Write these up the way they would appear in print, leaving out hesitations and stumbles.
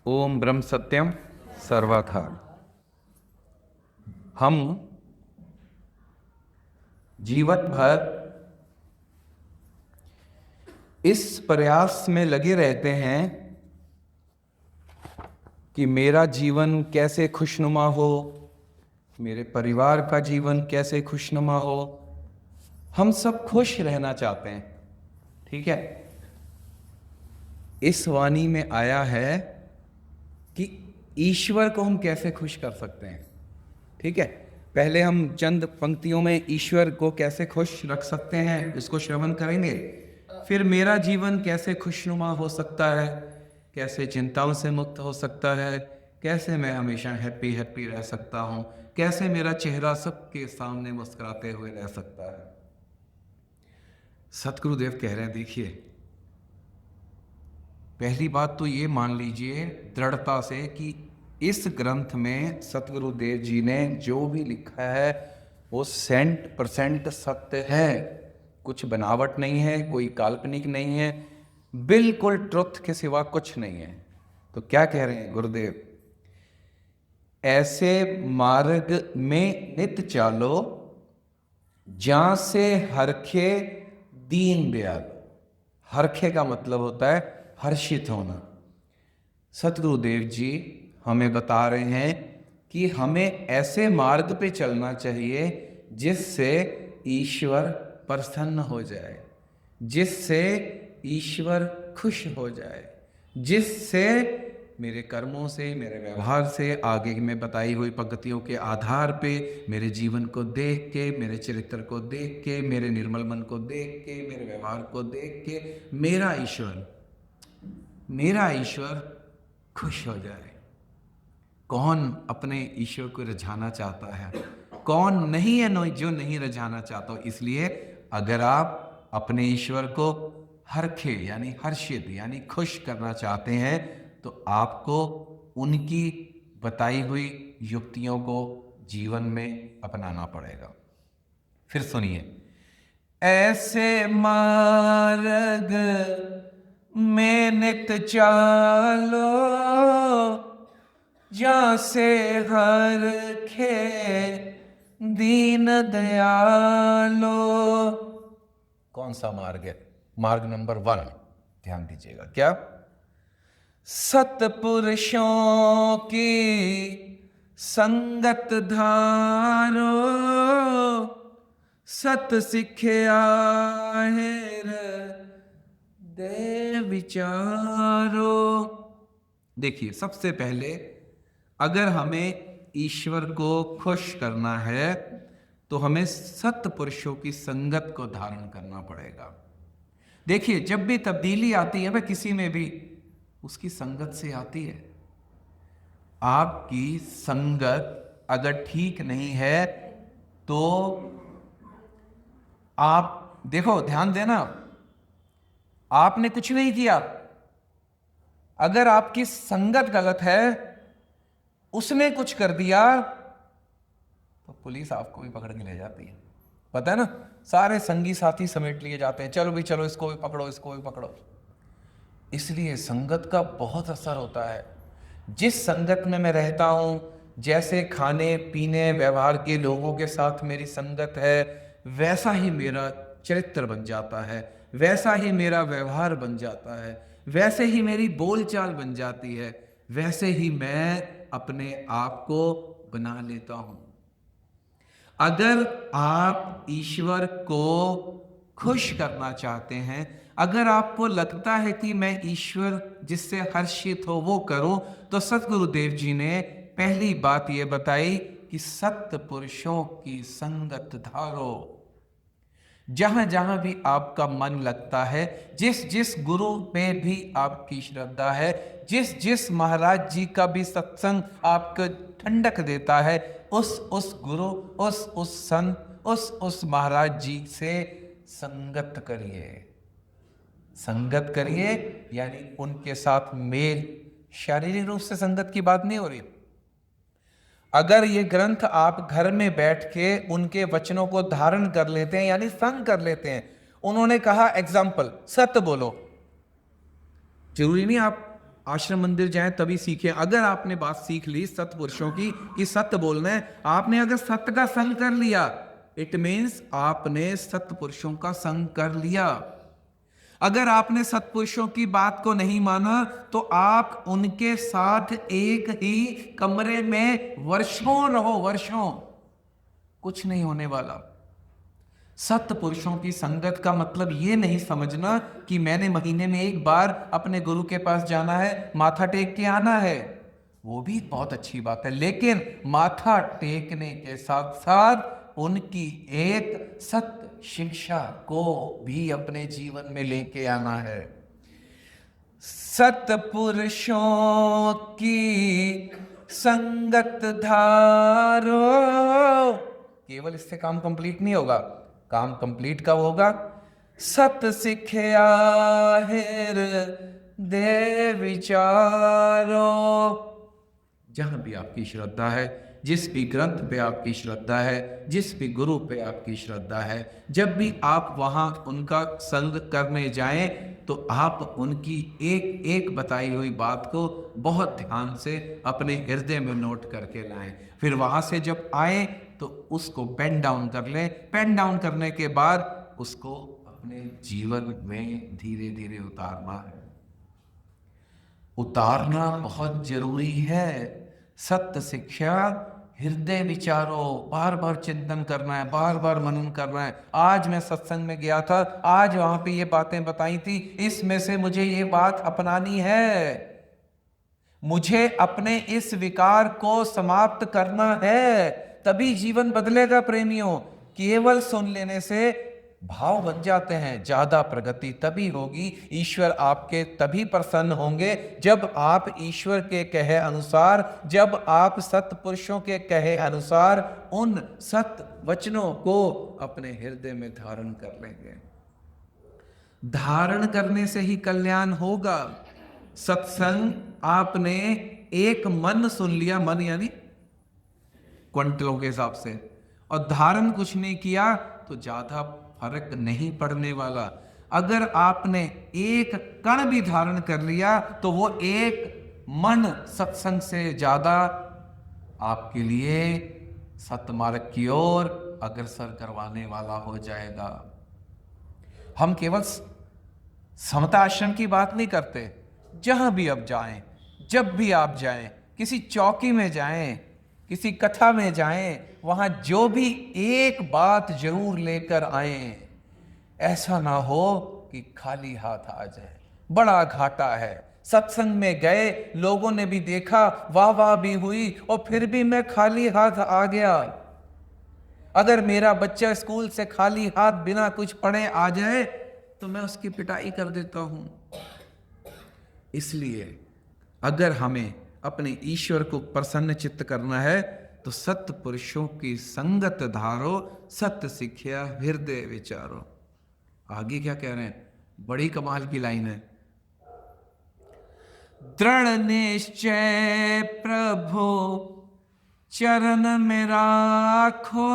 ओम ब्रह्म सत्यम सर्वथा। हम जीवन भर इस प्रयास में लगे रहते हैं कि मेरा जीवन कैसे खुशनुमा हो, मेरे परिवार का जीवन कैसे खुशनुमा हो। हम सब खुश रहना चाहते हैं, ठीक है। इस वाणी में आया है कि ईश्वर को हम कैसे खुश कर सकते हैं, ठीक है। पहले हम चंद पंक्तियों में ईश्वर को कैसे खुश रख सकते हैं इसको श्रवण करेंगे। फिर मेरा जीवन कैसे खुशनुमा हो सकता है, कैसे चिंताओं से मुक्त हो सकता है, कैसे मैं हमेशा हैप्पी हैप्पी रह सकता हूँ, कैसे मेरा चेहरा सबके सामने मुस्कुराते हुए रह सकता है। सतगुरुदेव कह रहे हैं, देखिए, पहली बात तो ये मान लीजिए दृढ़ता से कि इस ग्रंथ में सतगुरुदेव जी ने जो भी लिखा है वो 100% सत्य है। कुछ बनावट नहीं है, कोई काल्पनिक नहीं है, बिल्कुल ट्रुथ के सिवा कुछ नहीं है। तो क्या कह रहे हैं गुरुदेव, ऐसे मार्ग में नित चालो जहां से हरखे दीन दयाल। हरखे का मतलब होता है हर्षित होना। सतगुरुदेव जी हमें बता रहे हैं कि हमें ऐसे मार्ग पे चलना चाहिए जिससे ईश्वर प्रसन्न हो जाए, जिससे ईश्वर खुश हो जाए, जिससे मेरे कर्मों से, मेरे व्यवहार से, आगे में बताई हुई पंक्तियों के आधार पे मेरे जीवन को देख के, मेरे चरित्र को देख के, मेरे निर्मल मन को देख के, मेरे व्यवहार को देख के मेरा ईश्वर खुश हो जाए। कौन अपने ईश्वर को रिझाना चाहता है, कौन नहीं है जो नहीं रिझाना चाहता। इसलिए अगर आप अपने ईश्वर को हरखे यानी हर्षित यानी खुश करना चाहते हैं तो आपको उनकी बताई हुई युक्तियों को जीवन में अपनाना पड़ेगा। फिर सुनिए, ऐसे मार्ग में नित चालो जहाँ से हर खे दीन दयालो। कौन सा मार्ग है? मार्ग नंबर 1, ध्यान दीजिएगा। क्या? सतपुरुषों की संगत धारो, सत सिखया दे विचारो। देखिए, सबसे पहले अगर हमें ईश्वर को खुश करना है तो हमें सत्पुरुषों की संगत को धारण करना पड़ेगा। देखिए, जब भी तब्दीली आती है वह किसी में भी उसकी संगत से आती है। आपकी संगत अगर ठीक नहीं है तो आप देखो, ध्यान देना, आपने कुछ नहीं किया, अगर आपकी संगत गलत है, उसने कुछ कर दिया तो पुलिस आपको भी पकड़ के ले जाती है। पता है ना, सारे संगी साथी समेट लिए जाते हैं, चलो भी चलो, इसको भी पकड़ो, इसको भी पकड़ो। इसलिए संगत का बहुत असर होता है। जिस संगत में मैं रहता हूं, जैसे खाने पीने व्यवहार के लोगों के साथ मेरी संगत है, वैसा ही मेरा चरित्र बन जाता है, वैसा ही मेरा व्यवहार बन जाता है, वैसे ही मेरी बोलचाल बन जाती है, वैसे ही मैं अपने आप को बना लेता हूं। अगर आप ईश्वर को खुश करना चाहते हैं, अगर आपको लगता है कि मैं ईश्वर जिससे हर्षित हो वो करूं, तो सतगुरुदेव जी ने पहली बात ये बताई कि सत्पुरुषों की संगत धारो। जहां जहां भी आपका मन लगता है, जिस जिस गुरु में भी आपकी श्रद्धा है, जिस जिस महाराज जी का भी सत्संग आपको ठंडक देता है, उस गुरु, उस संत, उस महाराज जी से संगत करिए। संगत करिए यानी उनके साथ मेल। शारीरिक रूप से संगत की बात नहीं हो रही। अगर ये ग्रंथ आप घर में बैठ के उनके वचनों को धारण कर लेते हैं यानी संग कर लेते हैं, उन्होंने कहा एग्जाम्पल, सत्य बोलो। जरूरी नहीं आश्रम मंदिर जाएं तभी सीखें। अगर आपने बात सीख ली सत्पुरुषों की कि सत्य बोलना है, आपने अगर सत्य का संग कर लिया, इट मीन्स आपने सत्पुरुषों का संग कर लिया। अगर आपने सत्पुरुषों की बात को नहीं माना तो आप उनके साथ एक ही कमरे में वर्षों रहो, वर्षों, कुछ नहीं होने वाला। सत्पुरुषों की संगत का मतलब ये नहीं समझना कि मैंने महीने में एक बार अपने गुरु के पास जाना है, माथा टेक के आना है। वो भी बहुत अच्छी बात है, लेकिन माथा टेकने के साथ साथ उनकी एक सत्य शिक्षा को भी अपने जीवन में लेके आना है। सत्पुरुषों की संगत धारो, केवल इससे काम कंप्लीट नहीं होगा। काम कंप्लीट कब होगा? सत सिखया हृदय विचारो। जहां भी आपकी श्रद्धा है, जिस भी ग्रंथ पे आपकी श्रद्धा है, जिस भी गुरु पे आपकी श्रद्धा है, जब भी आप वहां उनका संग करने जाएं तो आप उनकी एक एक बताई हुई बात को बहुत ध्यान से अपने हृदय में नोट करके लाएं। फिर वहां से जब आए तो उसको पेन डाउन कर लें। पेन डाउन करने के बाद उसको अपने जीवन में धीरे धीरे उतारना है। उतारना बहुत जरूरी है। सत्य शिक्षा हृदय विचारो, बार बार चिंतन करना है, बार बार मनन करना है। आज मैं सत्संग में गया था, आज वहां पे ये बातें बताई थी, इसमें से मुझे ये बात अपनानी है, मुझे अपने इस विकार को समाप्त करना है, तभी जीवन बदलेगा प्रेमियों। केवल सुन लेने से भाव बन जाते हैं। ज्यादा प्रगति तभी होगी, ईश्वर आपके तभी प्रसन्न होंगे जब आप ईश्वर के कहे अनुसार, जब आप सत्पुरुषों के कहे अनुसार उन सत्य वचनों को अपने हृदय में धारण कर लेंगे। धारण करने से ही कल्याण होगा। सत्संग आपने एक मन सुन लिया, मन यानी क्विंटलों के हिसाब से, और धारण कुछ नहीं किया तो ज्यादा फर्क नहीं पड़ने वाला। अगर आपने एक कण भी धारण कर लिया तो वो एक मन सत्संग से ज्यादा आपके लिए सतमार्ग की ओर अग्रसर करवाने वाला हो जाएगा। हम केवल समता आश्रम की बात नहीं करते। जहां भी आप जाएं, जब भी आप जाएं, किसी चौकी में जाएं, किसी कथा में जाएं, वहां जो भी एक बात जरूर लेकर आए। ऐसा ना हो कि खाली हाथ आ जाए, बड़ा घाटा है। सत्संग में गए, लोगों ने भी देखा, वाह वाह भी हुई, और फिर भी मैं खाली हाथ आ गया। अगर मेरा बच्चा स्कूल से खाली हाथ बिना कुछ पढ़े आ जाए तो मैं उसकी पिटाई कर देता हूं। इसलिए अगर हमें अपने ईश्वर को प्रसन्न चित्त करना है तो सत्य पुरुषों की संगत धारो, सत्य सिखिया हृदय विचारो। आगे क्या कह रहे हैं? बड़ी कमाल की लाइन है। दृढ़ निश्चय प्रभु चरण में राखो,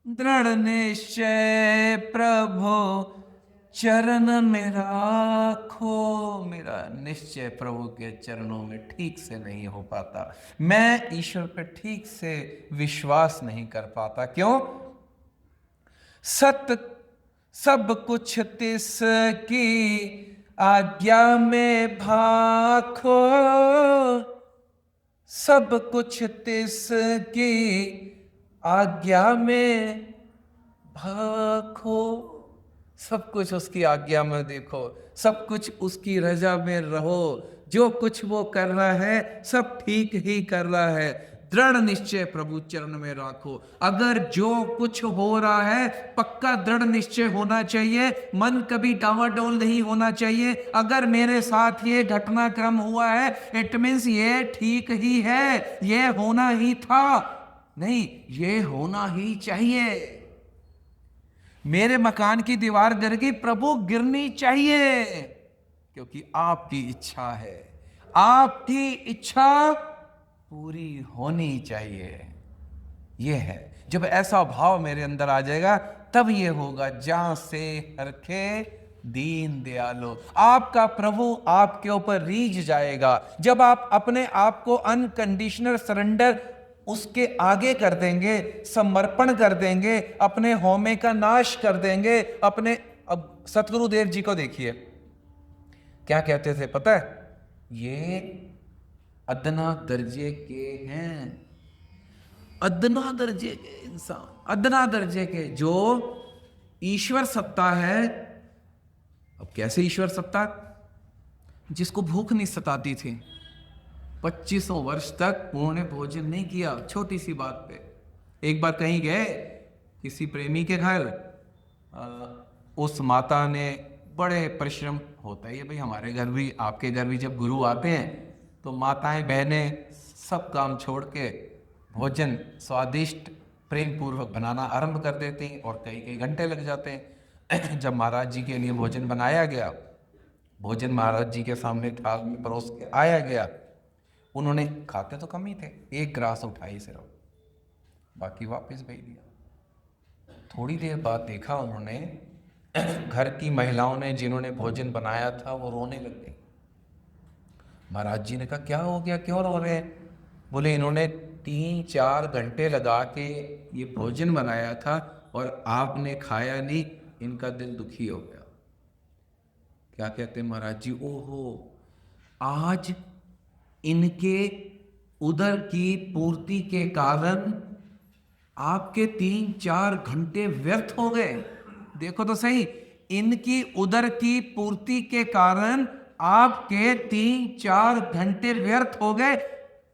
दृढ़ निश्चय प्रभु चरण में राखो। मेरा निश्चय प्रभु के चरणों में ठीक से नहीं हो पाता, मैं ईश्वर पर ठीक से विश्वास नहीं कर पाता। क्यों? सत्य सब कुछ तिस की आज्ञा में भाखो, सब कुछ तिस की आज्ञा में भाखो। सब कुछ उसकी आज्ञा में देखो, सब कुछ उसकी रजा में रहो। जो कुछ वो कर रहा है सब ठीक ही कर रहा है। दृढ़ निश्चय प्रभु चरण में राखो। अगर जो कुछ हो रहा है पक्का दृढ़ निश्चय होना चाहिए, मन कभी डावाडोल नहीं होना चाहिए। अगर मेरे साथ ये घटनाक्रम हुआ है इट मीन्स ये ठीक ही है, ये होना ही था, नहीं ये होना ही चाहिए। मेरे मकान की दीवार गिर गई, प्रभु गिरनी चाहिए, क्योंकि आपकी इच्छा है, आपकी इच्छा पूरी होनी चाहिए। ये है, जब ऐसा भाव मेरे अंदर आ जाएगा तब ये होगा। जहां से हरखे दीन दयालु। आपका प्रभु आपके ऊपर रीझ जाएगा जब आप अपने आप को अनकंडीशनल सरेंडर उसके आगे कर देंगे, समर्पण कर देंगे, अपने हौमे का नाश कर देंगे अपने। अब सतगुरुदेव जी को देखिए, क्या कहते थे पता है? ये अदना दर्जे के हैं, अदना दर्जे के इंसान, अदना दर्जे के, जो ईश्वर सत्ता है। अब कैसे ईश्वर सत्ता? जिसको भूख नहीं सताती थी, 2500 वर्ष तक उन्होंने भोजन नहीं किया, छोटी सी बात पे। एक बार कहीं गए किसी प्रेमी के घर, उस माता ने, बड़े परिश्रम होता है भाई, हमारे घर भी, आपके घर भी जब गुरु आते हैं तो माताएं बहनें सब काम छोड़ के भोजन स्वादिष्ट प्रेम पूर्वक बनाना आरंभ कर देती हैं और कई कई घंटे लग जाते हैं। जब महाराज जी के लिए भोजन बनाया गया, भोजन महाराज जी के सामने थाल में परोस के आया गया, उन्होंने, खाते तो कम ही थे, एक ग्रास उठाई सिर्फ, बाकी वापस भेज दिया। थोड़ी देर बाद देखा उन्होंने, घर की महिलाओं ने जिन्होंने भोजन बनाया था वो रोने लग गई। महाराज जी ने कहा क्या हो गया, क्यों रो रहे हैं? बोले इन्होंने 3-4 घंटे लगा के ये भोजन बनाया था और आपने खाया नहीं, इनका दिल दुखी हो गया। क्या कहते हैं महाराज जी? ओहो, आज इनके उदर की पूर्ति के कारण आपके 3-4 घंटे व्यर्थ हो गए। देखो तो सही, इनकी उदर की पूर्ति के कारण आपके 3-4 घंटे व्यर्थ हो गए,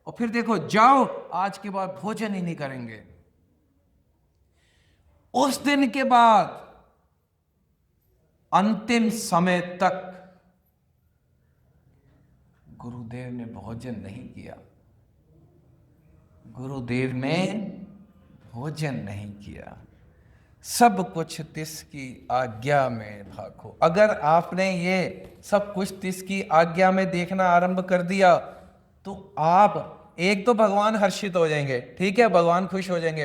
और फिर देखो, जाओ आज के बाद भोजन ही नहीं करेंगे। उस दिन के बाद अंतिम समय तक गुरुदेव ने भोजन नहीं किया, गुरुदेव ने भोजन नहीं किया। सब कुछ तिसकी आज्ञा में भाखो। अगर आपने ये सब कुछ तिसकी आज्ञा में देखना आरंभ कर दिया तो आप, एक तो भगवान हर्षित हो जाएंगे, ठीक है, भगवान खुश हो जाएंगे।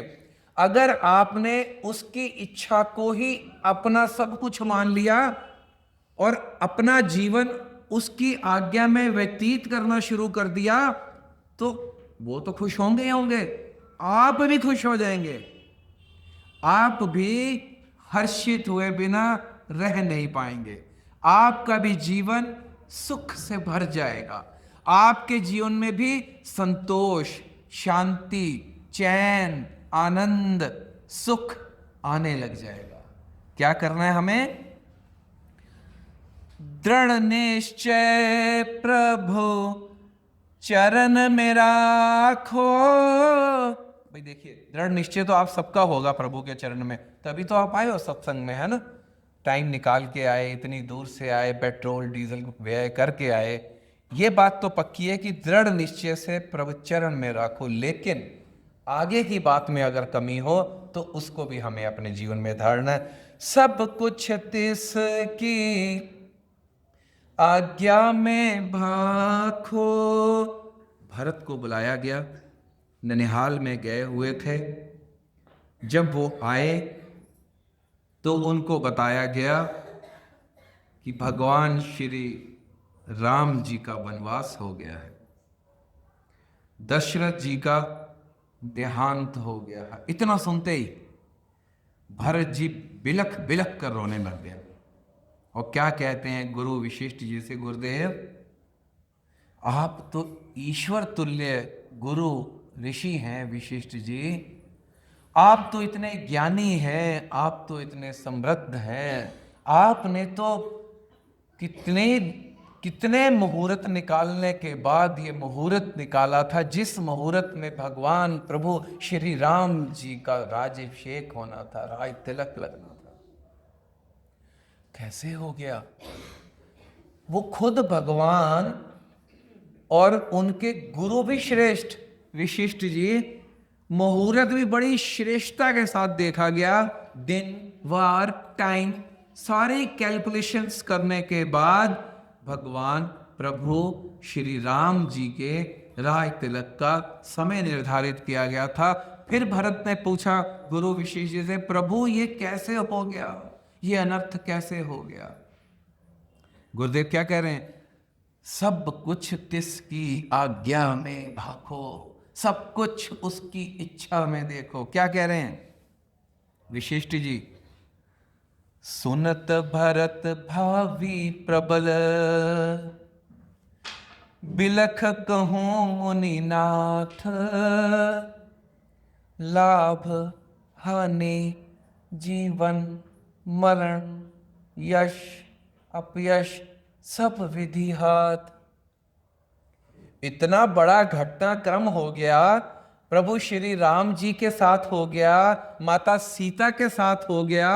अगर आपने उसकी इच्छा को ही अपना सब कुछ मान लिया और अपना जीवन उसकी आज्ञा में व्यतीत करना शुरू कर दिया, तो वो तो खुश होंगे ही होंगे, आप भी खुश हो जाएंगे। आप भी हर्षित हुए बिना रह नहीं पाएंगे। आपका भी जीवन सुख से भर जाएगा। आपके जीवन में भी संतोष, शांति, चैन, आनंद, सुख आने लग जाएगा। क्या करना है हमें? दृढ़ निश्चय प्रभु चरण में राखो। भाई देखिए, दृढ़ निश्चय तो आप सबका होगा प्रभु के चरण में, तभी तो आप आए हो सत्संग में, है ना? टाइम निकाल के आए, इतनी दूर से आए, पेट्रोल डीजल व्यय करके आए। ये बात तो पक्की है कि दृढ़ निश्चय से प्रभु चरण में राखो, लेकिन आगे की बात में अगर कमी हो तो उसको भी हमें अपने जीवन में धारना है। सब कुछ तिसकी आज्ञा में भाखो। भरत को बुलाया गया, ननिहाल में गए हुए थे। जब वो आए तो उनको बताया गया कि भगवान श्री राम जी का वनवास हो गया है, दशरथ जी का देहांत हो गया है। इतना सुनते ही भरत जी बिलख बिलख कर रोने लग गए। और क्या कहते हैं गुरु वशिष्ठ जी से, गुरुदेव आप तो ईश्वर तुल्य गुरु ऋषि हैं वशिष्ठ जी, आप तो इतने ज्ञानी हैं, आप तो इतने समृद्ध हैं, आपने तो कितने कितने मुहूर्त निकालने के बाद ये मुहूर्त निकाला था, जिस मुहूर्त में भगवान प्रभु श्री राम जी का राज्याभिषेक होना था, राज तिलक लगना था। कैसे हो गया? वो खुद भगवान और उनके गुरु भी श्रेष्ठ वशिष्ठ जी, मुहूर्त भी बड़ी श्रेष्ठता के साथ देखा गया। दिन, वार, टाइम, सारे कैलकुलेशंस करने के बाद भगवान प्रभु श्री राम जी के राज तिलक का समय निर्धारित किया गया था। फिर भरत ने पूछा गुरु वशिष्ठ जी से, प्रभु ये कैसे हो गया, ये अनर्थ कैसे हो गया? गुरुदेव क्या कह रहे हैं? सब कुछ तिसकी आज्ञा में भाखो, सब कुछ उसकी इच्छा में देखो। क्या कह रहे हैं विशिष्ट जी? सुनत भरत भावी प्रबल, बिलख कहूं मुनिनाथ, लाभ हानि जीवन मरण, यश अपयश सब विधि हाथ। इतना बड़ा घटनाक्रम हो गया, प्रभु श्री राम जी के साथ हो गया, माता सीता के साथ हो गया।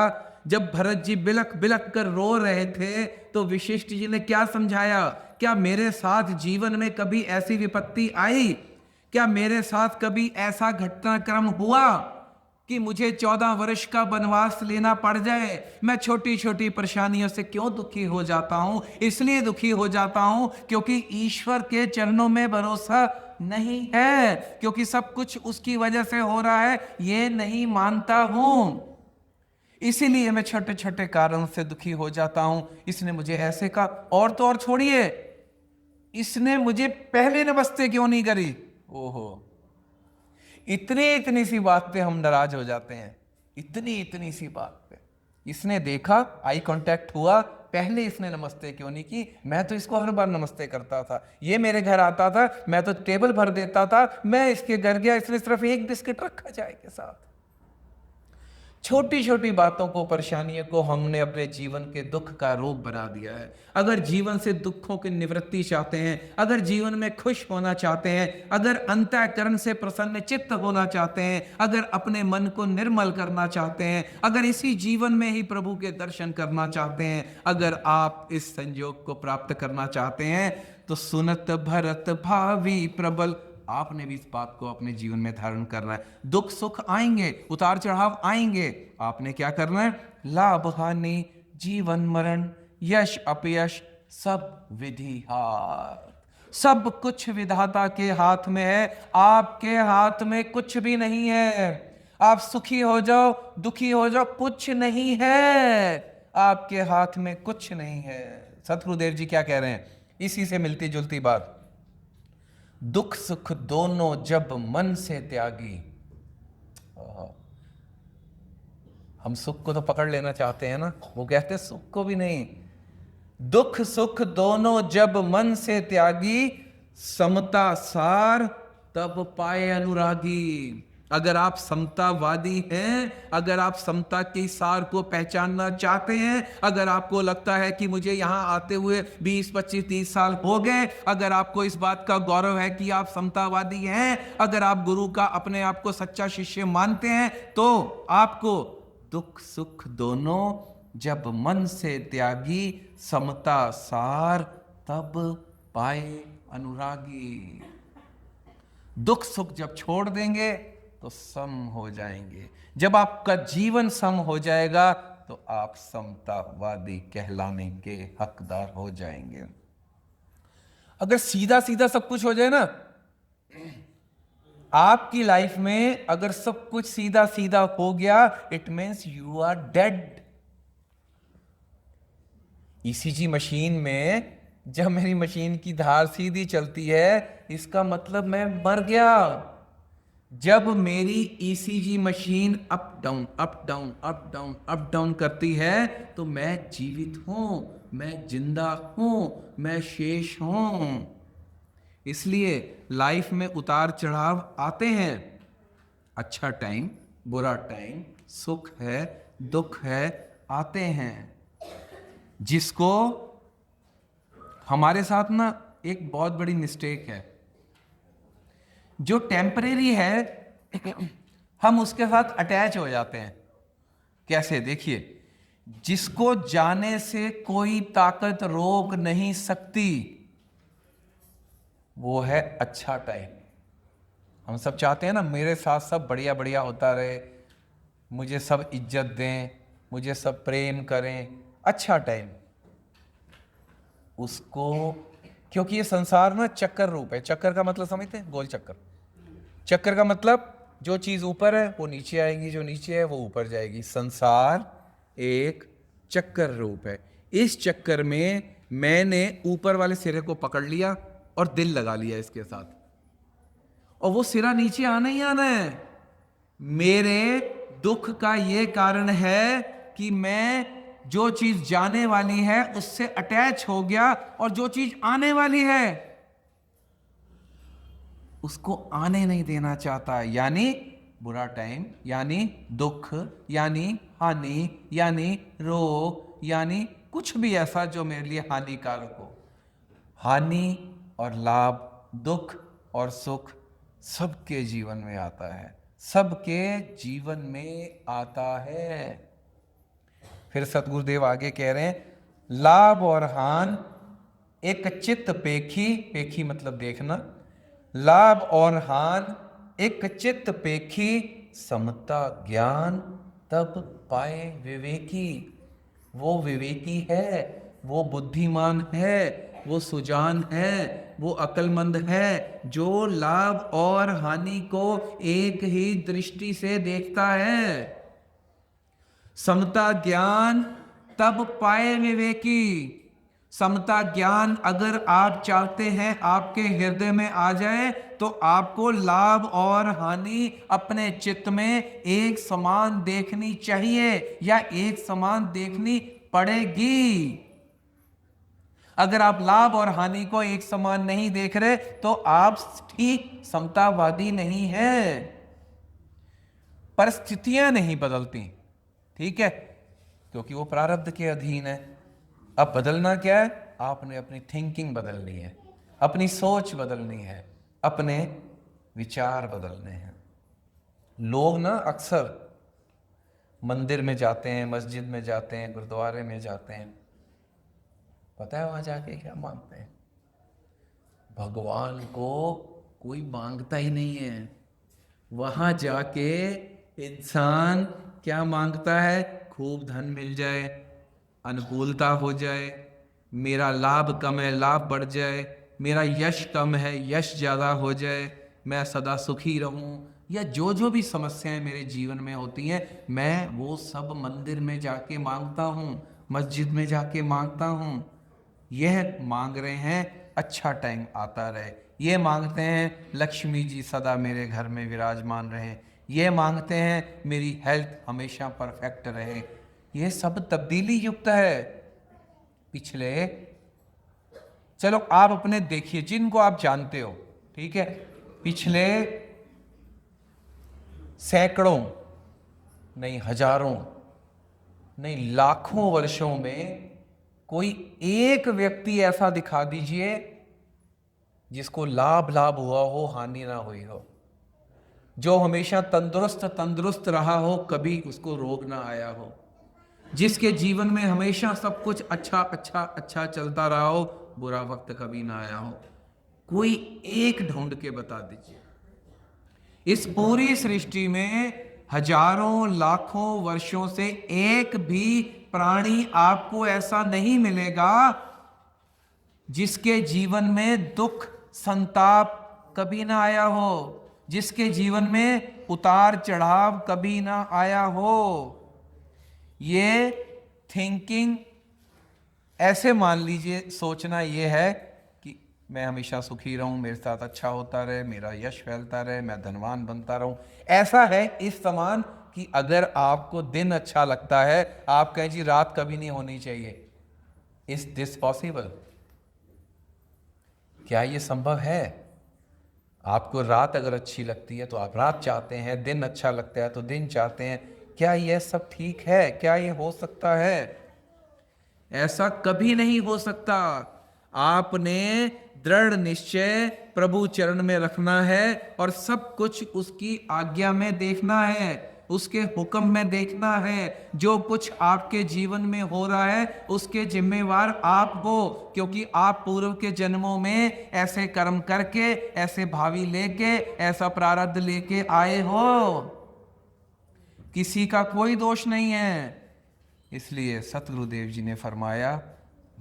जब भरत जी बिलख बिलख कर रो रहे थे तो वशिष्ठ जी ने क्या समझाया? क्या मेरे साथ जीवन में कभी ऐसी विपत्ति आई? क्या मेरे साथ कभी ऐसा घटनाक्रम हुआ कि मुझे 14 वर्ष का वनवास लेना पड़ जाए? मैं छोटी छोटी परेशानियों से क्यों दुखी हो जाता हूं? इसलिए दुखी हो जाता हूं क्योंकि ईश्वर के चरणों में भरोसा नहीं है, क्योंकि सब कुछ उसकी वजह से हो रहा है ये नहीं मानता हूं। इसीलिए मैं छोटे छोटे कारण से दुखी हो जाता हूं। इसने मुझे ऐसे कहा, और तो और छोड़िए, इसने मुझे पहले नमस्ते क्यों नहीं करी? ओहो, इतनी सी बात पे हम नाराज हो जाते हैं, इतनी सी बात पे। इसने देखा, आई कांटेक्ट हुआ, पहले इसने नमस्ते क्यों नहीं की? मैं तो इसको हर बार नमस्ते करता था, ये मेरे घर आता था, मैं तो टेबल भर देता था, मैं इसके घर गया, इसने सिर्फ एक बिस्किट रखा चाय के साथ। छोटी छोटी बातों को, परेशानियों को हमने अपने जीवन के दुख का रूप बना दिया है। अगर जीवन से दुखों की निवृत्ति चाहते हैं, अगर जीवन में खुश होना चाहते हैं, अगर अंतःकरण से प्रसन्न चित्त होना चाहते हैं, अगर अपने मन को निर्मल करना चाहते हैं, अगर इसी जीवन में ही प्रभु के दर्शन करना चाहते हैं, अगर आप इस संयोग को प्राप्त करना चाहते हैं, तो सुनत भरत भावी प्रबल, आपने भी इस बात को अपने जीवन में धारण करना है। दुख सुख आएंगे, उतार चढ़ाव आएंगे, आपने क्या करना है? लाभ हानि जीवन मरण यश अपयश सब विधि हाथ। सब कुछ विधाता के हाथ में है, आपके हाथ में कुछ भी नहीं है। आप सुखी हो जाओ, दुखी हो जाओ, कुछ नहीं है, आपके हाथ में कुछ नहीं है। सतगुरुदेव जी क्या कह रहे हैं? इसी से मिलती जुलती बात, दुख सुख दोनों जब मन से त्यागी। हम सुख को तो पकड़ लेना चाहते हैं ना, वो कहते हैं सुख को भी नहीं। दुख सुख दोनों जब मन से त्यागी, समता सार तब पाए अनुरागी। अगर आप समतावादी हैं, अगर आप समता के सार को पहचानना चाहते हैं, अगर आपको लगता है कि मुझे यहां आते हुए 20, 25, 30 साल हो गए, अगर आपको इस बात का गौरव है कि आप समतावादी हैं, अगर आप गुरु का अपने आप को सच्चा शिष्य मानते हैं, तो आपको दुख सुख दोनों जब मन से त्यागी, समता सार तब पाए अनुरागी। दुख सुख जब छोड़ देंगे तो सम हो जाएंगे। जब आपका जीवन सम हो जाएगा तो आप समतावादी कहलाने के हकदार हो जाएंगे। अगर सीधा सीधा सब कुछ हो जाए ना आपकी लाइफ में, अगर सब कुछ सीधा सीधा हो गया, it means you are dead. ECG machine में जब मेरी मशीन की धार सीधी चलती है, इसका मतलब मैं मर गया। जब मेरी ECG machine up down up down up down up down करती है तो मैं जीवित हूं, मैं जिंदा हूं, मैं शेष हूं। इसलिए लाइफ में उतार चढ़ाव आते हैं, अच्छा टाइम बुरा टाइम, सुख है दुख है, आते हैं। जिसको हमारे साथ ना एक बहुत बड़ी मिस्टेक है, जो टेम्परेरी है हम उसके साथ अटैच हो जाते हैं। कैसे? देखिए, जिसको जाने से कोई ताकत रोक नहीं सकती वो है अच्छा टाइम। हम सब चाहते हैं ना मेरे साथ सब बढ़िया बढ़िया होता रहे, मुझे सब इज्जत दें, मुझे सब प्रेम करें। अच्छा टाइम उसको, क्योंकि ये संसार ना चक्कर रूप है। चक्कर का मतलब समझते हैं? गोल चक्कर। चक्कर का मतलब जो चीज ऊपर है वो नीचे आएगी, जो नीचे है वो ऊपर जाएगी। संसार एक चक्कर रूप है। इस चक्कर में मैंने ऊपर वाले सिरे को पकड़ लिया और दिल लगा लिया इसके साथ, और वो सिरा नीचे आना ही आना है। मेरे दुख का ये कारण है कि मैं जो चीज जाने वाली है उससे अटैच हो गया, और जो चीज आने वाली है उसको आने नहीं देना चाहता। यानी बुरा टाइम, यानी दुख, यानी हानि, यानी रोग, यानी कुछ भी ऐसा जो मेरे लिए हानिकारक हो। हानि और लाभ, दुख और सुख सबके जीवन में आता है, सबके जीवन में आता है। फिर सतगुरुदेव आगे कह रहे हैं, लाभ और हान एक चित्त पेखी, पेखी मतलब देखना, लाभ और हान एक चित्त पेखी, समता ज्ञान तब पाए विवेकी। वो विवेकी है, वो बुद्धिमान है, वो सुजान है, वो अक्लमंद है, जो लाभ और हानि को एक ही दृष्टि से देखता है। समता ज्ञान तब पाए विवेकी। समता ज्ञान अगर आप चाहते हैं आपके हृदय में आ जाए, तो आपको लाभ और हानि अपने चित्त में एक समान देखनी चाहिए, या एक समान देखनी पड़ेगी। अगर आप लाभ और हानि को एक समान नहीं देख रहे, तो आप ठीक समतावादी नहीं है। परिस्थितियां नहीं बदलती, ठीक है, क्योंकि वो प्रारब्ध के अधीन है। अब बदलना क्या है? आपने अपनी थिंकिंग बदलनी है, अपनी सोच बदलनी है, अपने विचार बदलने हैं। लोग ना अक्सर मंदिर में जाते हैं, मस्जिद में जाते हैं, गुरुद्वारे में जाते हैं, पता है वहां जाके क्या मांगते हैं? भगवान को कोई मांगता ही नहीं है। वहां जाके इंसान क्या मांगता है? खूब धन मिल जाए, अनुकूलता हो जाए, मेरा लाभ कम है लाभ बढ़ जाए, मेरा यश कम है यश ज़्यादा हो जाए, मैं सदा सुखी रहूं, या जो जो भी समस्याएं मेरे जीवन में होती हैं, मैं वो सब मंदिर में जाके मांगता हूँ, मस्जिद में जाके मांगता हूँ। यह मांग रहे हैं अच्छा टाइम आता रहे, ये मांगते हैं लक्ष्मी जी सदा मेरे घर में विराजमान रहे, ये मांगते हैं मेरी हेल्थ हमेशा परफेक्ट रहे। ये सब तब्दीली युक्त है। पिछले, चलो आप अपने देखिए जिनको आप जानते हो, ठीक है, पिछले सैकड़ों नहीं हजारों नहीं लाखों वर्षों में कोई एक व्यक्ति ऐसा दिखा दीजिए जिसको लाभ लाभ हुआ हो, हानि ना हुई हो, जो हमेशा तंदुरुस्त तंदुरुस्त रहा हो, कभी उसको रोग ना आया हो, जिसके जीवन में हमेशा सब कुछ अच्छा अच्छा अच्छा चलता रहा हो, बुरा वक्त कभी ना आया हो। कोई एक ढूंढ के बता दीजिए। इस पूरी सृष्टि में हजारों लाखों वर्षों से एक भी प्राणी आपको ऐसा नहीं मिलेगा जिसके जीवन में दुख संताप कभी ना आया हो, जिसके जीवन में उतार चढ़ाव कभी ना आया हो। ये थिंकिंग ऐसे मान लीजिए, सोचना ये है कि मैं हमेशा सुखी रहूं, मेरे साथ अच्छा होता रहे, मेरा यश फैलता रहे, मैं धनवान बनता रहूं। ऐसा है इस समान कि अगर आपको दिन अच्छा लगता है, आप कहें जी रात कभी नहीं होनी चाहिए। Is this possible? क्या ये संभव है? आपको रात अगर अच्छी लगती है तो आप रात चाहते हैं, दिन अच्छा लगता है तो दिन चाहते हैं। क्या यह सब ठीक है? क्या ये हो सकता है? ऐसा कभी नहीं हो सकता। आपने दृढ़ निश्चय प्रभु चरण में रखना है और सब कुछ उसकी आज्ञा में देखना है, उसके हुक्म में देखना है। जो कुछ आपके जीवन में हो रहा है उसके जिम्मेवार आप हो, क्योंकि आप पूर्व के जन्मों में ऐसे कर्म करके, ऐसे भावी लेके, ऐसा प्रारब्ध लेके आए हो। किसी का कोई दोष नहीं है। इसलिए सतगुरुदेव जी ने फरमाया,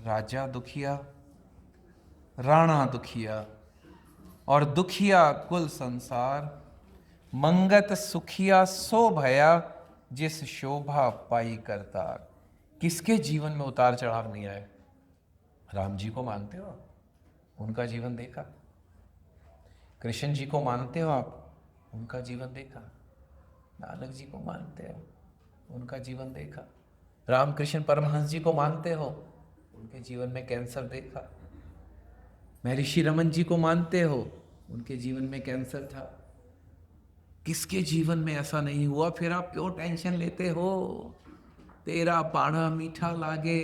राजा दुखिया, राणा दुखिया और दुखिया कुल संसार, मंगत सुखिया सो भया, जिस शोभा पाई करतार। किसके जीवन में उतार चढ़ाव नहीं आए? राम जी को मानते हो आप? उनका जीवन देखा? कृष्ण जी को मानते हो आप? उनका जीवन देखा? नानक जी को मानते हो? उनका जीवन देखा? रामकृष्ण परमहंस जी को मानते हो? उनके जीवन में कैंसर देखा? महर्षि रमन जी को मानते हो? उनके जीवन में कैंसर था। किसके जीवन में ऐसा नहीं हुआ? फिर आप क्यों टेंशन लेते हो? तेरा पाना मीठा लागे,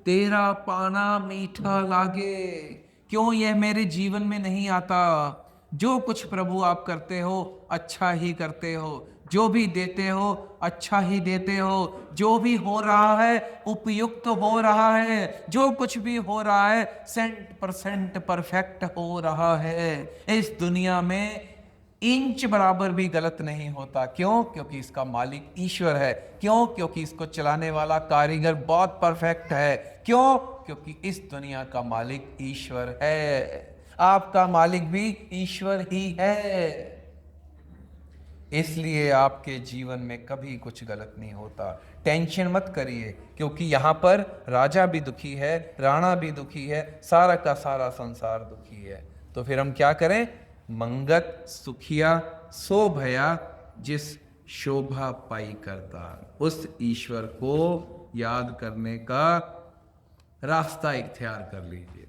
तेरा पाना मीठा लागे, क्यों यह मेरे जीवन में नहीं आता? जो कुछ प्रभु आप करते हो अच्छा ही करते हो, जो भी देते हो अच्छा ही देते हो, जो भी हो रहा है उपयुक्त हो रहा है, जो कुछ भी हो रहा है 100% परफेक्ट हो रहा है। इस दुनिया में इंच बराबर भी गलत नहीं होता। क्यों? क्योंकि इसका मालिक ईश्वर है। क्यों? क्योंकि इसको चलाने वाला कारीगर बहुत परफेक्ट है। क्यों? क्योंकि इस दुनिया का मालिक ईश्वर है। आपका मालिक भी ईश्वर ही है। इसलिए आपके जीवन में कभी कुछ गलत नहीं होता। टेंशन मत करिए, क्योंकि यहाँ पर राजा भी दुखी है, राणा भी दुखी है, सारा का सारा संसार दुखी है। तो फिर हम क्या करें? मंगत सुखिया सो भया जिस शोभा पाई करता, उस ईश्वर को याद करने का रास्ता इख्तियार कर लीजिए।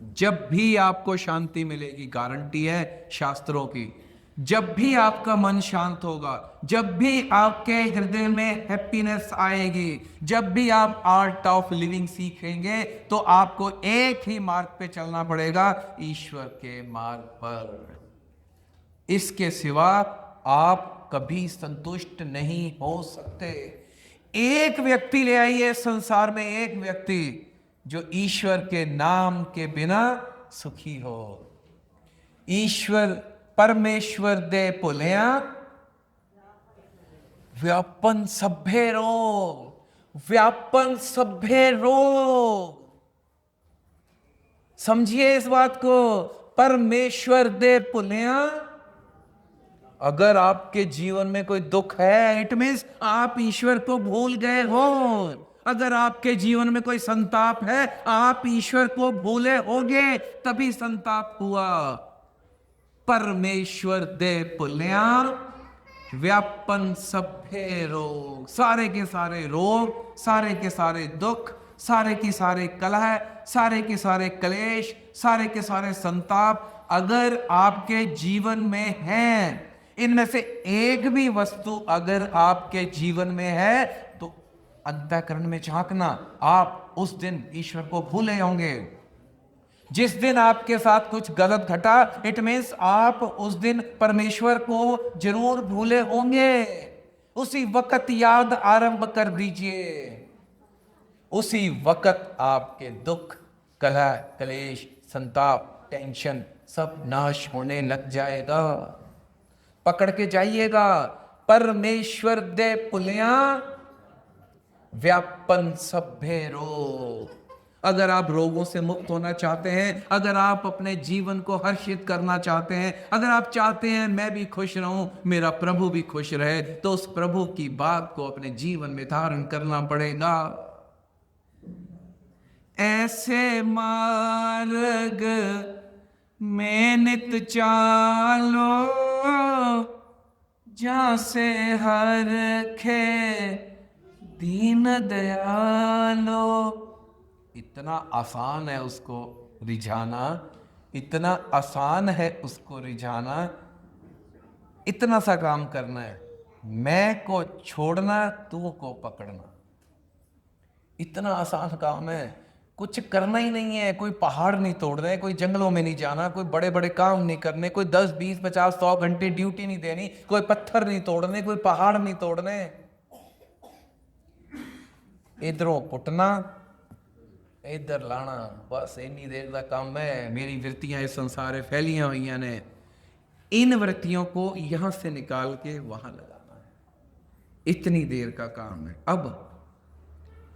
जब भी आपको शांति मिलेगी, गारंटी है शास्त्रों की, जब भी आपका मन शांत होगा, जब भी आपके हृदय में हैप्पीनेस आएगी, जब भी आप आर्ट ऑफ लिविंग सीखेंगे, तो आपको एक ही मार्ग पे चलना पड़ेगा, ईश्वर के मार्ग पर। इसके सिवा आप कभी संतुष्ट नहीं हो सकते। एक व्यक्ति ले आइए संसार में, एक व्यक्ति जो ईश्वर के नाम के बिना सुखी हो। ईश्वर परमेश्वर दे भुलिया व्यापन सभे रोग, व्यापन सभे रोग। समझिए इस बात को, परमेश्वर दे भुलिया। अगर आपके जीवन में कोई दुख है, इट मीन्स आप ईश्वर को भूल गए हो। अगर आपके जीवन में कोई संताप है, आप ईश्वर को भूले होगे, तभी संताप हुआ। परमेश्वर दे भुलिया व्यापन सभे रोग, सारे के सारे रोग, सारे के सारे दुख, सारे के सारे कलह, सारे के सारे क्लेश, सारे के सारे संताप अगर आपके जीवन में हैं, इनमें से एक भी वस्तु अगर आपके जीवन में है, तो अंतःकरण में झांकना, आप उस दिन ईश्वर को भूले होंगे। जिस दिन आपके साथ कुछ गलत घटा, इट मीन्स आप उस दिन परमेश्वर को जरूर भूले होंगे। उसी वक्त याद आरंभ कर दीजिए, उसी वक्त आपके दुख, कलह, क्लेश, संताप, टेंशन सब नाश होने लग जाएगा। पकड़ के जाइएगा, परमेश्वर दे भुलिया व्यापन सभे रोग। अगर आप रोगों से मुक्त होना चाहते हैं, अगर आप अपने जीवन को हर्षित करना चाहते हैं, अगर आप चाहते हैं मैं भी खुश रहूं, मेरा प्रभु भी खुश रहे, तो उस प्रभु की बात को अपने जीवन में धारण करना पड़ेगा। ऐसे मार्ग में नित चालो, जहाँ से हर खे दीन दयालो। इतना आसान है उसको रिझाना, इतना आसान है उसको रिझाना। इतना सा काम करना है, मैं को छोड़ना, तू को पकड़ना। इतना आसान काम है, कुछ करना ही नहीं है। कोई पहाड़ नहीं तोड़ना है, कोई जंगलों में नहीं जाना, कोई बड़े बड़े काम नहीं करने, कोई 10, 20, 50, 100 घंटे ड्यूटी नहीं देनी, कोई पत्थर नहीं तोड़ने, कोई पहाड़ नहीं तोड़ने। इधरों पुटना, इधर लाना, बस इन्नी देर का काम है। मेरी वृत्तियां इस संसार फैलियां हुई ने, इन वृत्तियों को यहां से निकाल के वहां लगाना है, इतनी देर का काम है। अब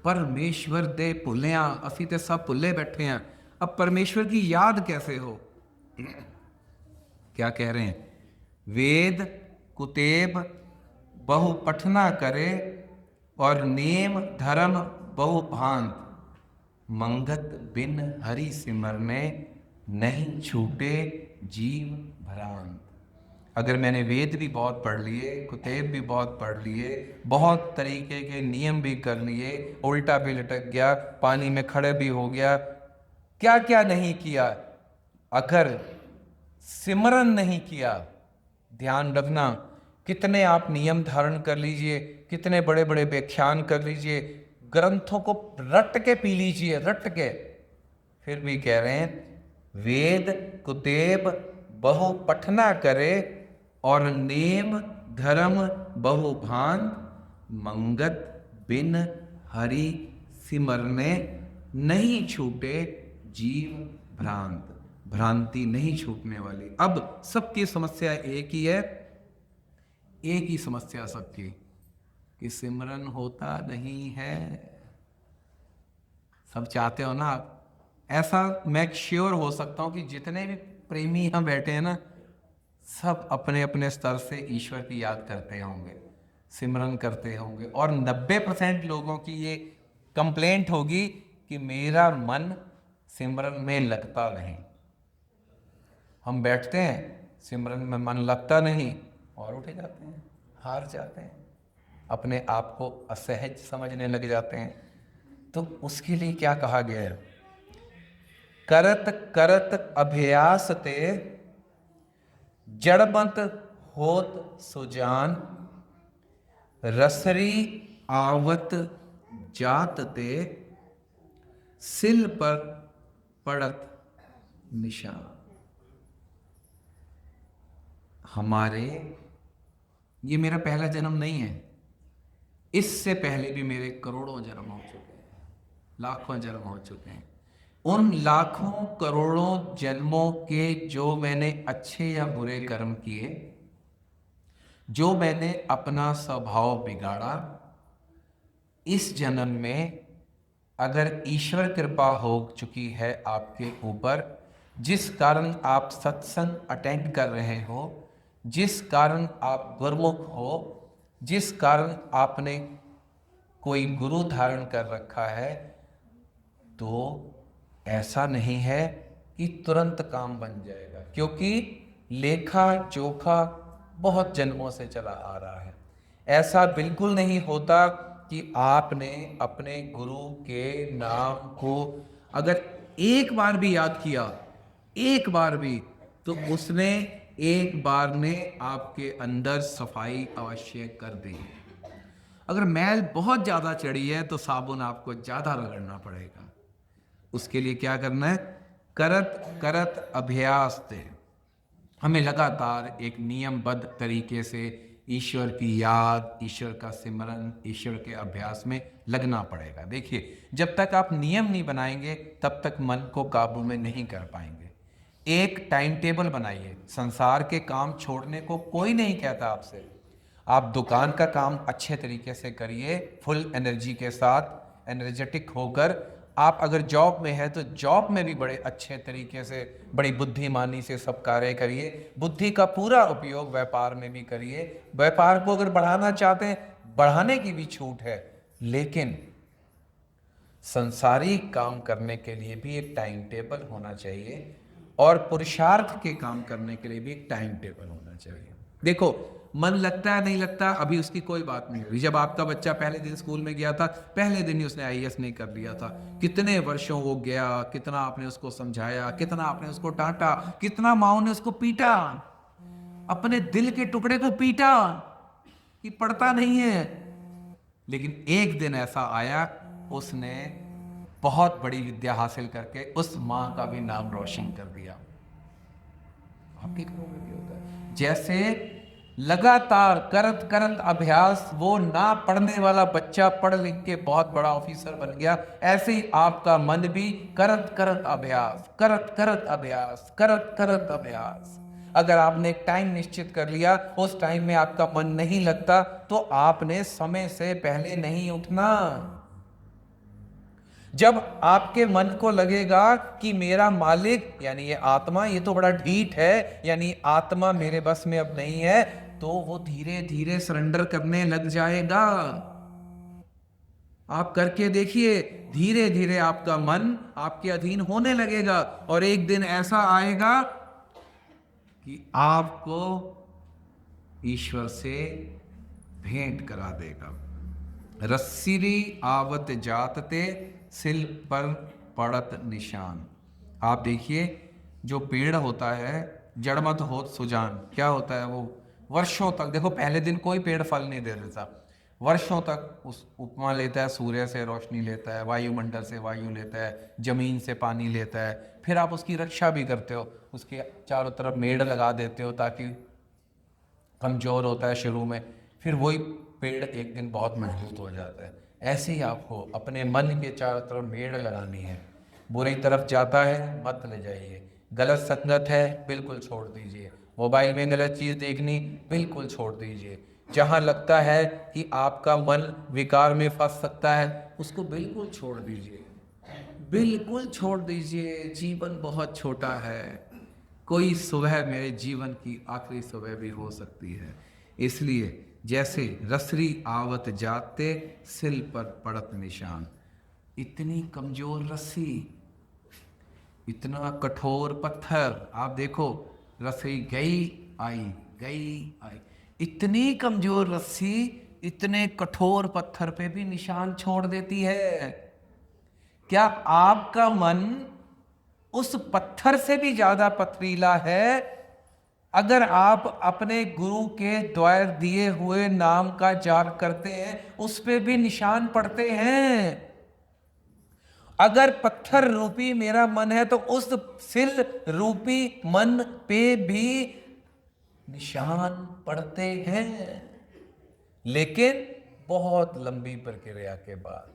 परमेश्वर दे भुलिया, असी तो सब भुले बैठे हैं। अब परमेश्वर की याद कैसे हो? क्या कह रहे हैं? वेद कुतेब बहु पठना करे और नेम धर्म बहु भांत। मंगत बिन हरि सिमरने, नहीं छूटे जीव भ्रांत। अगर मैंने वेद भी बहुत पढ़ लिए, कुतैब भी बहुत पढ़ लिए, बहुत तरीके के नियम भी कर लिए, उल्टा भी लटक गया, पानी में खड़े भी हो गया, क्या क्या नहीं किया, अगर सिमरन नहीं किया, ध्यान रखना, कितने आप नियम धारण कर लीजिए, कितने बड़े बड़े व्याख्यान कर लीजिए, ग्रंथों को रट के पी लीजिए, रट के, फिर भी कह रहे हैं वेद कुतेब बहु पठना करे, और नेम धर्म बहु भान, मंगत बिन हरि सिमरने, नहीं छूटे जीव भ्रांत। भ्रांति नहीं छूटने वाली। अब सबकी समस्या एक ही है, एक ही समस्या सबकी, कि सिमरन होता नहीं है। सब चाहते हो ना आप, ऐसा मैं श्योर हो सकता हूं कि जितने भी प्रेमी यहां बैठे हैं ना, सब अपने अपने स्तर से ईश्वर की याद करते होंगे, सिमरन करते होंगे, और 90% लोगों की ये कंप्लेंट होगी कि मेरा मन सिमरन में लगता नहीं। हम बैठते हैं, सिमरन में मन लगता नहीं, और उठे जाते हैं, हार जाते हैं, अपने आप को असहज समझने लग जाते हैं। तो उसके लिए क्या कहा गया है? करत करत अभ्यास ते, जड़मत होत सुजान, रसरी आवत जात ते, सिल पर पड़त निशान। हमारे, ये मेरा पहला जन्म नहीं है, इससे पहले भी मेरे करोड़ों जन्म हो चुके हैं, लाखों जन्म हो चुके हैं। उन लाखों करोड़ों जन्मों के जो मैंने अच्छे या बुरे कर्म किए, जो मैंने अपना स्वभाव बिगाड़ा, इस जन्म में अगर ईश्वर कृपा हो चुकी है आपके ऊपर, जिस कारण आप सत्संग अटेंड कर रहे हो, जिस कारण आप गुरुमुख हो, जिस कारण आपने कोई गुरु धारण कर रखा है, तो ऐसा नहीं है कि तुरंत काम बन जाएगा, क्योंकि लेखा जोखा बहुत जन्मों से चला आ रहा है। ऐसा बिल्कुल नहीं होता कि आपने अपने गुरु के नाम को अगर एक बार भी याद किया, एक बार भी, तो उसने एक बार ने आपके अंदर सफाई अवश्य कर दी। अगर मैल बहुत ज़्यादा चढ़ी है तो साबुन आपको ज़्यादा रगड़ना पड़ेगा। उसके लिए क्या करना है? करत करत अभ्यास दे, हमें लगातार एक नियमबद्ध तरीके से ईश्वर की याद, ईश्वर का सिमरन, ईश्वर के अभ्यास में लगना पड़ेगा। देखिए, जब तक आप नियम नहीं बनाएंगे तब तक मन को काबू में नहीं कर पाएंगे। एक टाइम टेबल बनाइए। संसार के काम छोड़ने को कोई नहीं कहता आपसे। आप दुकान का काम अच्छे तरीके से करिए, फुल एनर्जी के साथ, एनर्जेटिक होकर। आप अगर जॉब में है तो जॉब में भी बड़े अच्छे तरीके से, बड़ी बुद्धिमानी से सब कार्य करिए। बुद्धि का पूरा उपयोग व्यापार में भी करिए। व्यापार को अगर बढ़ाना चाहते हैं, बढ़ाने की भी छूट है, लेकिन संसारिक काम करने के लिए भी एक टाइम टेबल होना चाहिए, और पुरुषार्थ के काम करने के लिए भी एक टाइम टेबल होना चाहिए। देखो, मन लगता है नहीं लगता, अभी उसकी कोई बात नहीं हुई। जब आपका बच्चा पहले दिन स्कूल में गया था, पहले दिन ही उसने आईएएस नहीं कर लिया था। कितने वर्षों वो गया, कितना आपने उसको समझाया, कितना आपने उसको डांटा, कितना माओ ने उसको पीटा, अपने दिल के टुकड़े को पीटा कि पढ़ता नहीं है। लेकिन एक दिन ऐसा आया, उसने बहुत बड़ी विद्या हासिल करके उस माँ का भी नाम रोशन कर दिया। आपके घरों में भी होता है। जैसे लगातार करत करत अभ्यास, वो ना पढ़ने वाला बच्चा पढ़ लिख के बहुत बड़ा ऑफिसर बन गया, ऐसे ही आपका मन भी करत करत अभ्यास, करत करत अभ्यास, करत करत अभ्यास। अगर आपने एक टाइम निश्चित कर लिया, उस टाइम में आपका मन नहीं लगता, तो आपने समय से पहले नहीं उठना। जब आपके मन को लगेगा कि मेरा मालिक यानी ये आत्मा, ये तो बड़ा ढीठ है, यानी आत्मा मेरे बस में अब नहीं है, तो वो धीरे धीरे सरेंडर करने लग जाएगा। आप करके देखिए, धीरे धीरे आपका मन आपके अधीन होने लगेगा और एक दिन ऐसा आएगा कि आपको ईश्वर से भेंट करा देगा। रस्सिरी आवत जातते सिल पर पड़त निशान। आप देखिए, जो पेड़ होता है जड़ मत होत सुजान, क्या होता है वो? वर्षों तक, देखो पहले दिन कोई पेड़ फल नहीं दे देता, वर्षों तक उस उपमा लेता है, सूर्य से रोशनी लेता है, वायुमंडल से वायु लेता है, जमीन से पानी लेता है, फिर आप उसकी रक्षा भी करते हो, उसके चारों तरफ मेड़ लगा देते हो ताकि, कमज़ोर होता है शुरू में, फिर वही पेड़ एक दिन बहुत मजबूत हो जाता है। ऐसे ही आपको अपने मन के चारों तरफ मेड़ लगानी है। बुरी तरफ जाता है मत ले जाइए, गलत संगत है बिल्कुल छोड़ दीजिए, मोबाइल में गलत चीज़ देखनी बिल्कुल छोड़ दीजिए, जहाँ लगता है कि आपका मन विकार में फंस सकता है उसको बिल्कुल छोड़ दीजिए, बिल्कुल छोड़ दीजिए। जीवन बहुत छोटा है, कोई सुबह मेरे जीवन की आखिरी सुबह भी हो सकती है। इसलिए जैसे रसरी आवत जाते सिल पर पड़त निशान, इतनी कमजोर रस्सी, इतना कठोर पत्थर, आप देखो रस्सी गई आई गई आई, इतनी कमजोर रस्सी इतने कठोर पत्थर पे भी निशान छोड़ देती है। क्या आपका मन उस पत्थर से भी ज्यादा पथरीला है? अगर आप अपने गुरु के द्वार दिए हुए नाम का जाप करते हैं उस पे भी निशान पड़ते हैं। अगर पत्थर रूपी मेरा मन है तो उस सिल रूपी मन पे भी निशान पड़ते हैं, लेकिन बहुत लंबी प्रक्रिया के बाद।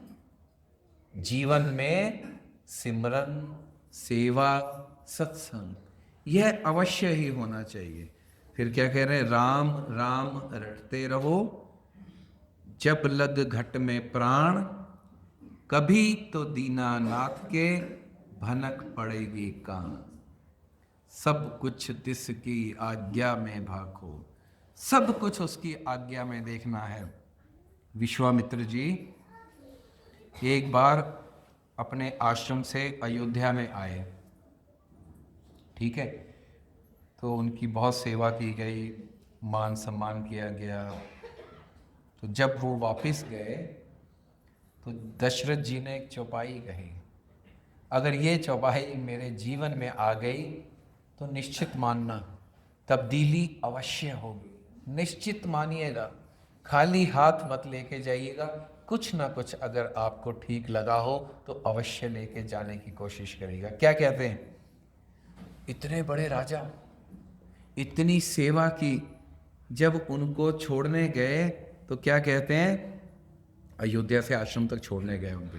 जीवन में सिमरन, सेवा, सत्संग यह अवश्य ही होना चाहिए। फिर क्या कह रहे हैं? राम राम रटते रहो, जब लग घट में प्राण, कभी तो दीनानाथ के भनक पड़ेगी कान। सब कुछ तिसकी आज्ञा में भाखो, सब कुछ उसकी आज्ञा में देखना है। विश्वामित्र जी एक बार अपने आश्रम से अयोध्या में आए, ठीक है, तो उनकी बहुत सेवा की गई, मान सम्मान किया गया। तो जब वो वापस गए तो दशरथ जी ने एक चौपाई कही, अगर ये चौपाई मेरे जीवन में आ गई तो निश्चित मानना तब्दीली अवश्य होगी, निश्चित मानिएगा, खाली हाथ मत लेके जाइएगा, कुछ ना कुछ अगर आपको ठीक लगा हो तो अवश्य लेके जाने की कोशिश करिएगा। क्या कहते हैं? इतने बड़े राजा, इतनी सेवा की, जब उनको छोड़ने गए तो क्या कहते हैं? अयोध्या से आश्रम तक छोड़ने गए उनको,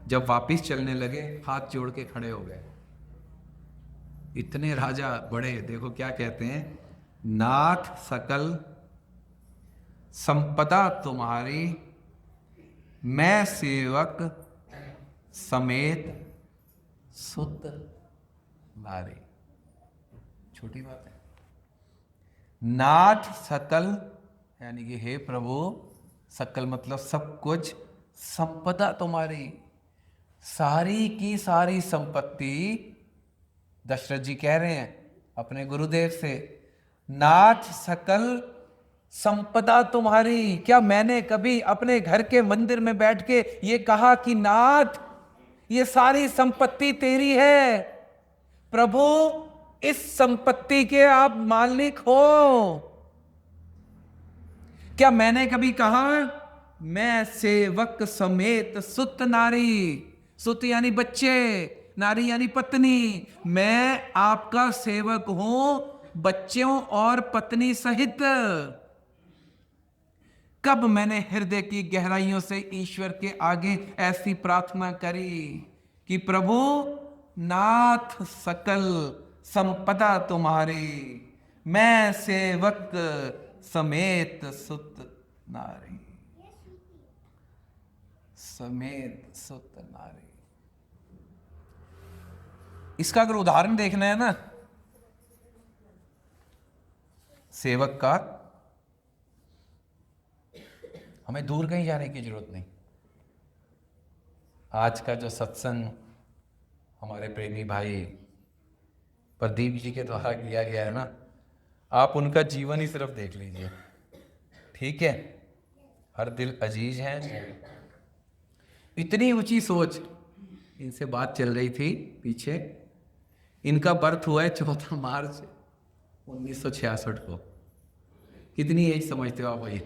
जब वापिस चलने लगे हाथ जोड़ के खड़े हो गए। इतने राजा बड़े, देखो क्या कहते हैं? नाथ सकल संपदा तुम्हारी, मैं सेवक समेत सुत नारी। छोटी बात है। नाथ सकल यानी कि हे प्रभु, सकल मतलब सब कुछ, संपदा तुम्हारी, सारी की सारी संपत्ति। दशरथ जी कह रहे हैं अपने गुरुदेव से, नाथ सकल संपदा तुम्हारी। क्या मैंने कभी अपने घर के मंदिर में बैठ के ये कहा कि नाथ ये सारी संपत्ति तेरी है, प्रभु इस संपत्ति के आप मालिक हो? क्या मैंने कभी कहा मैं सेवक समेत सुत नारी, सुत यानी बच्चे, नारी यानी पत्नी, मैं आपका सेवक हूं बच्चों और पत्नी सहित? कब मैंने हृदय की गहराइयों से ईश्वर के आगे ऐसी प्रार्थना करी कि प्रभु नाथ सकल संपदा तुम्हारी, मैं सेवक समेत सुत नारी, समेत सुत नारी। इसका अगर उदाहरण देखना है ना सेवक का, हमें दूर कहीं जाने की जरूरत नहीं, आज का जो सत्संग हमारे प्रेमी भाई प्रदीप जी के द्वारा किया गया है ना, आप उनका जीवन ही सिर्फ देख लीजिए, ठीक है। हर दिल अजीज है, इतनी ऊंची सोच। इनसे बात चल रही थी पीछे, इनका बर्थ हुआ है 14 मार्च 1966 को। कितनी एज समझते हो आप भाई?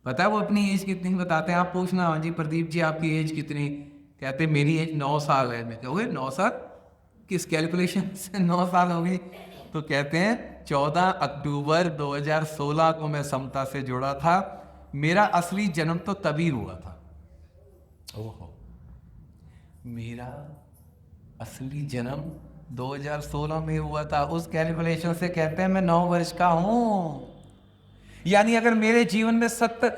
पता है वो अपनी एज कितनी बताते हैं? आप पूछना, हाँ जी प्रदीप जी आपकी एज कितनी? कहते मेरी एज 9 साल है। मैं कहोगे 9 साल? किस कैलकुलेशन से 9 साल हो गई? तो कहते हैं 14 अक्टूबर 2016 को मैं समता से जुड़ा था, मेरा असली जन्म तो तभी हुआ था। ओहो, मेरा असली जन्म 2016 में हुआ था। उस कैलकुलेशन से कहते हैं मैं 9 वर्ष का हूं। यानी अगर मेरे जीवन में सत्य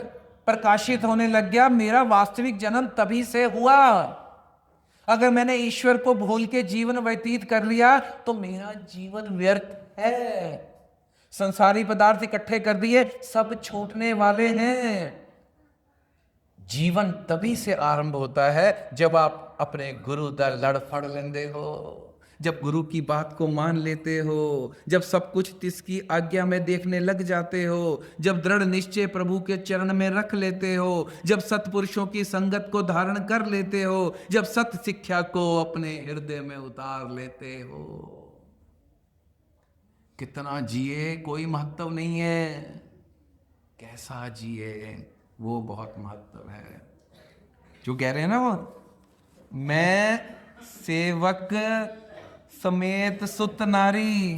प्रकाशित होने लग गया, मेरा वास्तविक जन्म तभी से हुआ। अगर मैंने ईश्वर को भूल के जीवन व्यतीत कर लिया तो मेरा जीवन व्यर्थ है। संसारी पदार्थ इकट्ठे कर दिए, सब छूटने वाले हैं। जीवन तभी से आरंभ होता है जब आप अपने गुरु दर लड़ फड़ लेंदे हो, जब गुरु की बात को मान लेते हो, जब सब कुछ तिसकी आज्ञा में देखने लग जाते हो, जब दृढ़ निश्चय प्रभु के चरण में रख लेते हो, जब सत्पुरुषों की संगत को धारण कर लेते हो, जब सत्य शिक्षा को अपने हृदय में उतार लेते हो। कितना जिए कोई महत्व नहीं है, कैसा जिए वो बहुत महत्व है। जो कह रहे हैं ना वो, मैं सेवक समेत सुत नारी,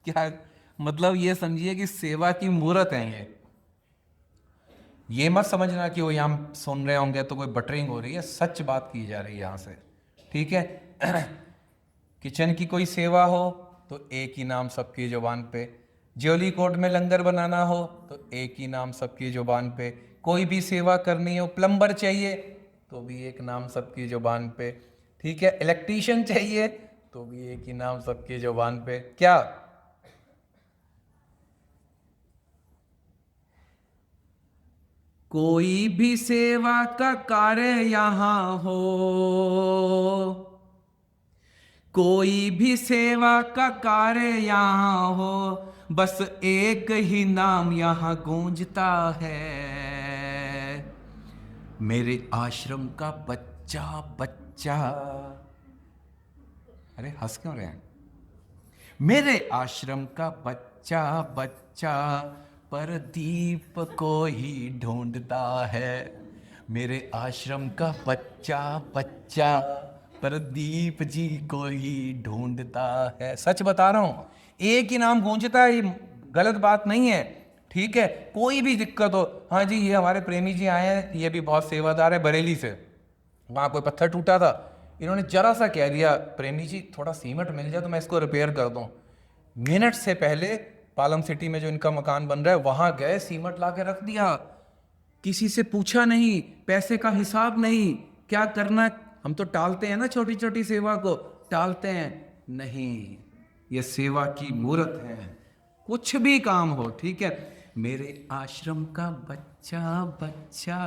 क्या मतलब? ये समझिए कि सेवा की मूर्त है ये मत समझना कि वो यहाँ सुन रहे होंगे तो कोई बटरिंग हो रही है। सच बात की जा रही है यहाँ से, ठीक है। किचन की कोई सेवा हो तो एक ही नाम सबकी जुबान पे, ज्योली कोट में लंगर बनाना हो तो एक ही नाम सबकी जुबान पे, कोई भी सेवा करनी हो, प्लम्बर चाहिए तो भी एक नाम सबकी जुबान पे, ठीक है। इलेक्ट्रीशियन चाहिए तो भी एक ही नाम सबकी जुबान पे। क्या? कोई भी सेवा का कार्य यहां हो, कोई भी सेवा का कार्य यहां हो, बस एक ही नाम यहां गूंजता है, मेरे आश्रम का बच्चा बच्चा। अरे हंस क्यों रहे हैं? मेरे आश्रम का बच्चा बच्चा परदीप को ही ढूंढता है, मेरे आश्रम का बच्चा बच्चा प्रदीप जी को ही ढूंढता है। सच बता रहा हूं, एक ही नाम गूंजता है, ये गलत बात नहीं है, ठीक है। कोई भी दिक्कत हो, हाँ जी ये हमारे प्रेमी जी आए हैं, ये भी बहुत सेवादार है बरेली से, वहाँ कोई पत्थर टूटा था, इन्होंने जरा सा कह दिया प्रेमी जी थोड़ा सीमेंट मिल जाए तो मैं इसको रिपेयर कर दूँ। मिनट से पहले पालम सिटी में जो इनका मकान बन रहा है वहाँ गए, सीमेंट ला के रख दिया, किसी से पूछा नहीं, पैसे का हिसाब नहीं, क्या करना। हम तो टालते हैं ना, छोटी छोटी सेवा को टालते हैं, नहीं, ये सेवा की मूर्त है। कुछ भी काम हो, ठीक है। मेरे आश्रम का बच्चा बच्चा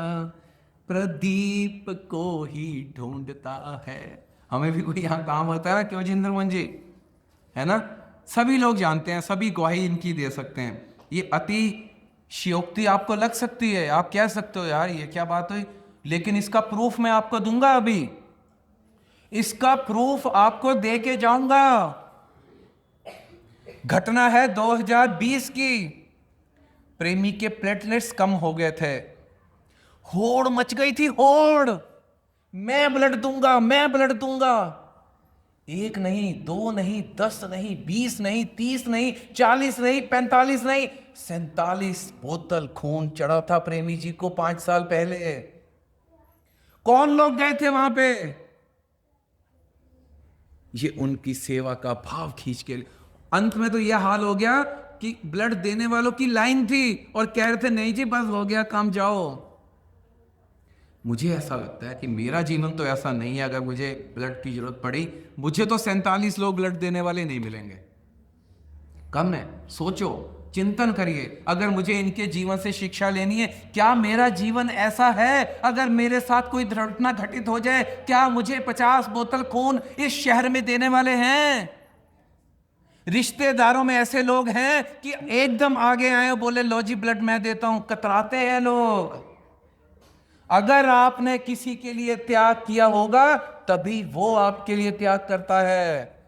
प्रदीप को ही ढूंढता है। हमें भी कोई यहाँ काम होता है ना, क्यों जिंदर मोहन जी, है ना? सभी लोग जानते हैं, सभी गवाही इनकी दे सकते हैं। ये अति शियोक्ति आपको लग सकती है, आप कह सकते हो यार ये क्या बात हुई, लेकिन इसका प्रूफ मैं आपको दूंगा, अभी इसका प्रूफ आपको दे के जाऊंगा। घटना है 2020 की, प्रेमी के प्लेटलेट्स कम हो गए थे, होड़ मच गई थी, होड़, मैं ब्लड दूंगा, मैं ब्लड दूंगा। एक नहीं, 2 नहीं, 10 नहीं, 20 नहीं, 30 नहीं, 40 नहीं, 45 नहीं, 47 बोतल खून चढ़ा था प्रेमी जी को 5 साल पहले। कौन लोग गए थे वहां पे? ये उनकी सेवा का भाव खींच के, अंत में तो यह हाल हो गया कि ब्लड देने वालों की लाइन थी और कह रहे थे नहीं जी बस हो गया काम, जाओ। मुझे ऐसा लगता है कि मेरा जीवन तो ऐसा नहीं है, अगर मुझे ब्लड की जरूरत पड़ी, मुझे तो 47 लोग ब्लड देने वाले नहीं मिलेंगे, कम है। सोचो चिंतन करिए। अगर मुझे इनके जीवन से शिक्षा लेनी है, क्या मेरा जीवन ऐसा है? अगर मेरे साथ कोई दुर्घटना घटित हो जाए, क्या मुझे 50 बोतल खून इस शहर में देने वाले हैं? रिश्तेदारों में ऐसे लोग हैं कि एकदम आगे आए बोले लो जी ब्लड मैं देता हूं, कतराते हैं लोग। अगर आपने किसी के लिए त्याग किया होगा तभी वो आपके लिए त्याग करता है।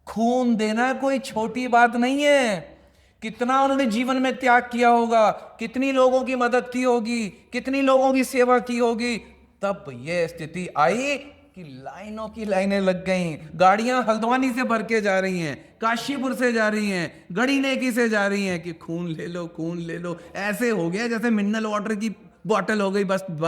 खून देना कोई छोटी बात नहीं है। कितना उन्होंने जीवन में त्याग किया होगा, कितनी लोगों की मदद की होगी, कितनी लोगों की सेवा की होगी, तब यह स्थिति आई कि लाइनों की लाइनें लग गईं। गाड़ियां हल्द्वानी से भर के जा रही हैं, काशीपुर से जा रही हैं, गढ़ी नेकी से जा रही हैं कि खून ले लो, खून ले लो। ऐसे हो गया जैसे मिनरल वाटर की बॉटल हो गई, बस